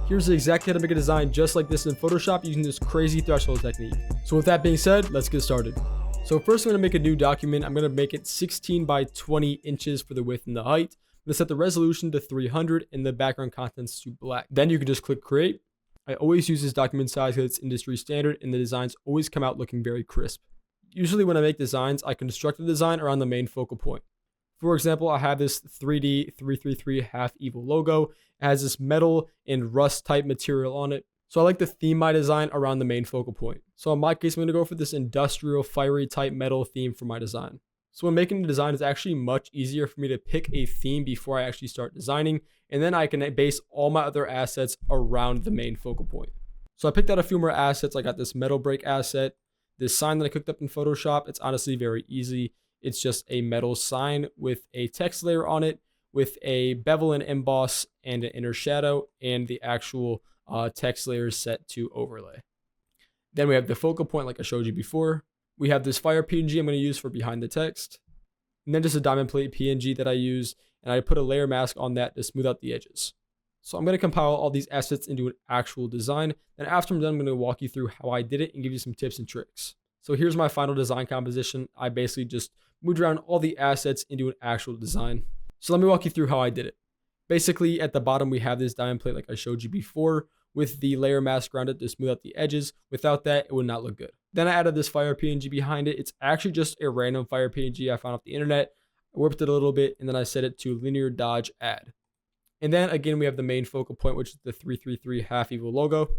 Here's exactly how to make a design just like this in Photoshop using this crazy threshold technique. So with that being said, let's get started. So first I'm going to make a new document. I'm going to make it 16 by 20 inches for the width and the height. I'm going to set the resolution to 300 and the background contents to black. Then you can just click create. I always use this document size because it's industry standard and the designs always come out looking very crisp. Usually when I make designs, I construct the design around the main focal point. For example, I have this 3D 333 half evil logo. It has this metal and rust type material on it. So I like to theme my design around the main focal point. So in my case, I'm going to go for this industrial fiery type metal theme for my design. So when making the design, it's actually much easier for me to pick a theme before I actually start designing. And then I can base all my other assets around the main focal point. So I picked out a few more assets. I got this metal break asset, this sign that I cooked up in Photoshop. It's honestly very easy. It's just a metal sign with a text layer on it, with a bevel and emboss and an inner shadow, and the actual text layer set to overlay. Then we have the focal point like I showed you before. We have this fire PNG I'm going to use for behind the text. And then just a diamond plate PNG that I use, and I put a layer mask on that to smooth out the edges. So I'm going to compile all these assets into an actual design. And after I'm done, I'm going to walk you through how I did it and give you some tips and tricks. So here's my final design composition. I basically just moved around all the assets into an actual design. So let me walk you through how I did it. Basically, at the bottom, we have this diamond plate like I showed you before with the layer mask around it to smooth out the edges. Without that, it would not look good. Then I added this fire PNG behind it. It's actually just a random fire PNG I found off the internet. I warped it a little bit, and then I set it to linear dodge add. And then again, we have the main focal point, which is the 333 half evil logo.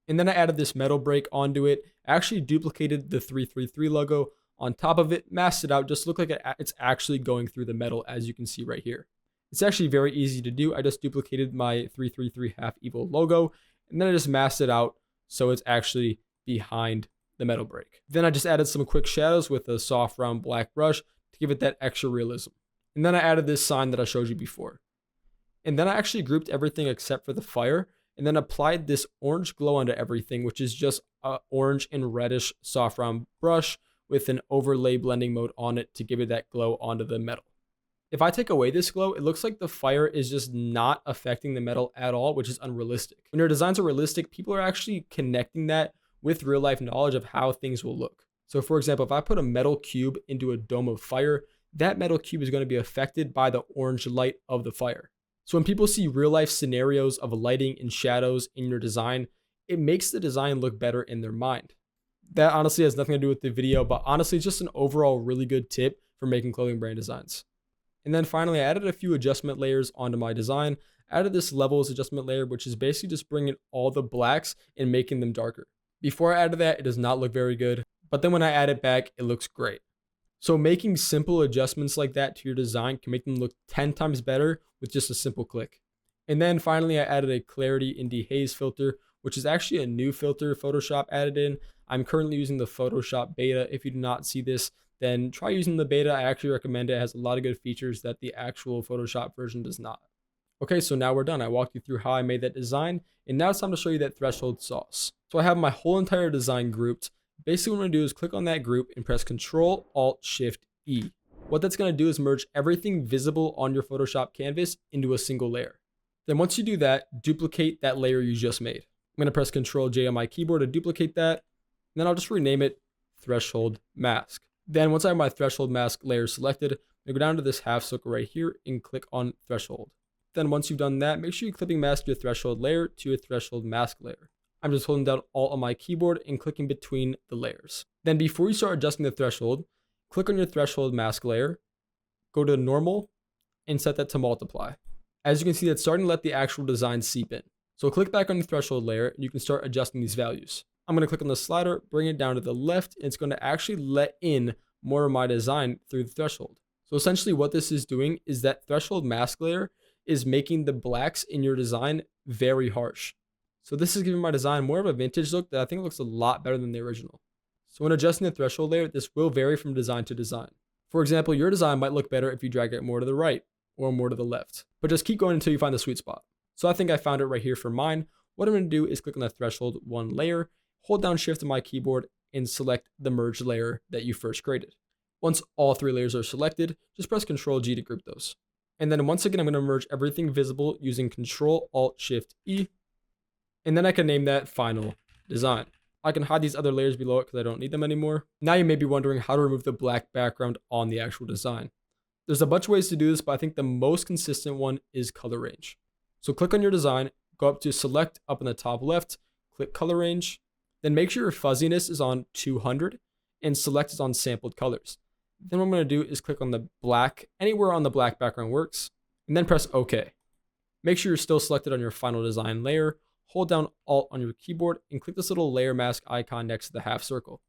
And then I added this metal break onto it. I actually duplicated the 333 logo on top of it, masked it out, just to look like it's actually going through the metal, as you can see right here. It's actually very easy to do. I just duplicated my 333 half evil logo, and then I just masked it out so it's actually behind the metal break. Then I just added some quick shadows with a soft round black brush to give it that extra realism. And then I added this sign that I showed you before. And then I actually grouped everything except for the fire, and then applied this orange glow onto everything, which is just an orange and reddish soft round brush with an overlay blending mode on it to give it that glow onto the metal. If I take away this glow, it looks like the fire is just not affecting the metal at all, which is unrealistic. When your designs are realistic, people are actually connecting that with real life knowledge of how things will look. So for example, if I put a metal cube into a dome of fire, that metal cube is going to be affected by the orange light of the fire. So when people see real life scenarios of lighting and shadows in your design, it makes the design look better in their mind. That honestly has nothing to do with the video, but honestly, it's just an overall really good tip for making clothing brand designs. And then finally, I added a few adjustment layers onto my design. I added this levels adjustment layer, which is basically just bringing all the blacks and making them darker. Before I added that, it does not look very good, but then when I add it back, it looks great. So making simple adjustments like that to your design can make them look 10 times better with just a simple click. And then finally, I added a clarity and dehaze filter, which is actually a new filter Photoshop added in. I'm currently using the Photoshop beta. If you do not see this, then try using the beta. I actually recommend it. It has a lot of good features that the actual Photoshop version does not. Okay, so now we're done. I walked you through how I made that design, and now it's time to show you that threshold sauce. So I have my whole entire design grouped. Basically what I'm gonna do is click on that group and press Ctrl-Alt-Shift-E. What that's gonna do is merge everything visible on your Photoshop canvas into a single layer. Then once you do that, duplicate that layer you just made. I'm gonna press Ctrl-J on my keyboard to duplicate that. And then I'll just rename it Threshold Mask. Then once I have my Threshold Mask layer selected, I'm gonna go down to this half circle right here and click on Threshold. Then once you've done that, make sure you clipping mask your threshold layer to a threshold mask layer. I'm just holding down Alt on my keyboard and clicking between the layers. Then before you start adjusting the threshold, click on your threshold mask layer, go to normal, and set that to multiply. As you can see, that's starting to let the actual design seep in. So click back on the threshold layer and you can start adjusting these values. I'm going to click on the slider, bring it down to the left, and it's going to actually let in more of my design through the threshold. So essentially what this is doing is that threshold mask layer is making the blacks in your design very harsh. So this is giving my design more of a vintage look that I think looks a lot better than the original. So when adjusting the threshold layer, this will vary from design to design. For example, your design might look better if you drag it more to the right or more to the left, but just keep going until you find the sweet spot. So I think I found it right here for mine. What I'm going to do is click on the threshold one layer, hold down shift on my keyboard, and select the merge layer that you first created. Once all three layers are selected, just press Ctrl-G to group those. And then once again, I'm going to merge everything visible using Ctrl-Alt-Shift-E. And then I can name that final design. I can hide these other layers below it because I don't need them anymore. Now you may be wondering how to remove the black background on the actual design. There's a bunch of ways to do this, but I think the most consistent one is color range. So click on your design, go up to select up in the top left, click color range, then make sure your fuzziness is on 200 and select is on sampled colors. Then what I'm going to do is click on the black, anywhere on the black background works, and then press OK. Make sure you're still selected on your final design layer, hold down Alt on your keyboard, and click this little layer mask icon next to the half circle.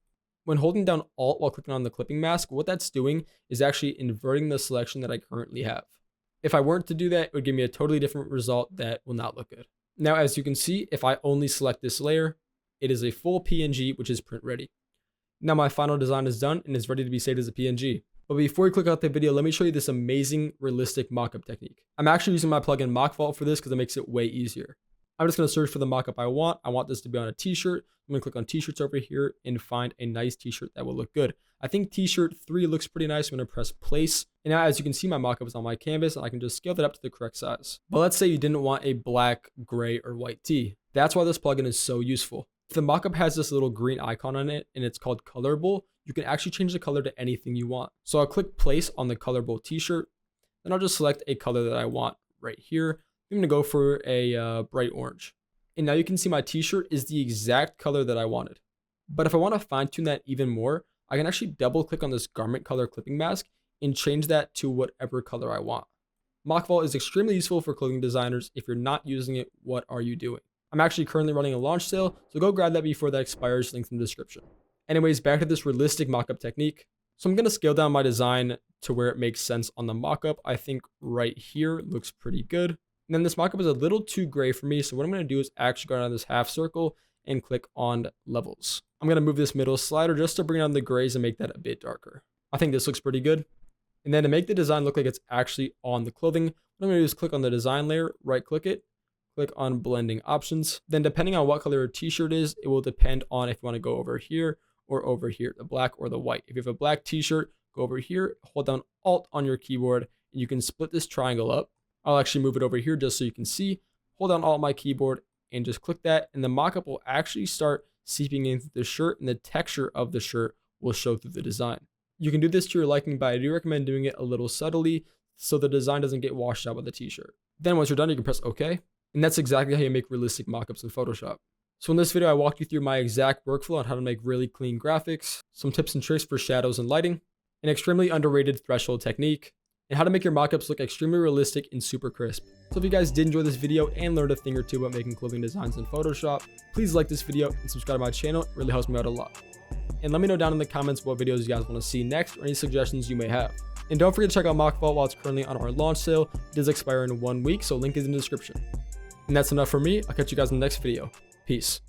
When holding down Alt while clicking on the clipping mask, what that's doing is actually inverting the selection that I currently have. If I weren't to do that, it would give me a totally different result that will not look good. Now, as you can see, if I only select this layer, it is a full PNG, which is print ready. Now my final design is done and is ready to be saved as a PNG. But before we click out the video, let me show you this amazing realistic mockup technique. I'm actually using my plugin MockVault for this because it makes it way easier. I'm just going to search for the mockup I want. I want this to be on a t-shirt. I'm going to click on t-shirts over here and find a nice t-shirt that will look good. I think t-shirt 3 looks pretty nice. I'm going to press place. And now as you can see, my mockup is on my canvas and I can just scale that up to the correct size. But let's say you didn't want a black, gray, or white tee. That's why this plugin is so useful. If the mockup has this little green icon on it and it's called colorable, you can actually change the color to anything you want. So I'll click place on the colorable t-shirt. Then I'll just select a color that I want right here. I'm going to go for a bright orange. And now you can see my t-shirt is the exact color that I wanted. But if I want to fine tune that even more, I can actually double click on this garment color clipping mask and change that to whatever color I want. MockVault is extremely useful for clothing designers. If you're not using it, what are you doing? I'm actually currently running a launch sale, so go grab that before that expires, links in the description. Anyways, back to this realistic mockup technique. So I'm going to scale down my design to where it makes sense on the mockup. I think right here looks pretty good. And then this mockup is a little too gray for me, so what I'm going to do is actually go down this half circle and click on levels. I'm going to move this middle slider just to bring down the grays and make that a bit darker. I think this looks pretty good. And then to make the design look like it's actually on the clothing, what I'm going to do is click on the design layer, right click it, click on blending options. Then depending on what color your t-shirt is, it will depend on if you want to go over here or over here, the black or the white. If you have a black t-shirt, go over here, hold down Alt on your keyboard, and you can split this triangle up. I'll actually move it over here just so you can see. Hold down Alt on my keyboard and just click that, and the mockup will actually start seeping into the shirt, and the texture of the shirt will show through the design. You can do this to your liking, but I do recommend doing it a little subtly so the design doesn't get washed out with the t-shirt. Then once you're done, you can press OK. And that's exactly how you make realistic mockups in Photoshop. So in this video, I walked you through my exact workflow on how to make really clean graphics, some tips and tricks for shadows and lighting, an extremely underrated threshold technique, and how to make your mockups look extremely realistic and super crisp. So if you guys did enjoy this video and learned a thing or two about making clothing designs in Photoshop, please like this video and subscribe to my channel. It really helps me out a lot. And let me know down in the comments what videos you guys want to see next or any suggestions you may have. And don't forget to check out MockVault while it's currently on our launch sale. It does expire in 1 week, so link is in the description. And that's enough for me. I'll catch you guys in the next video. Peace.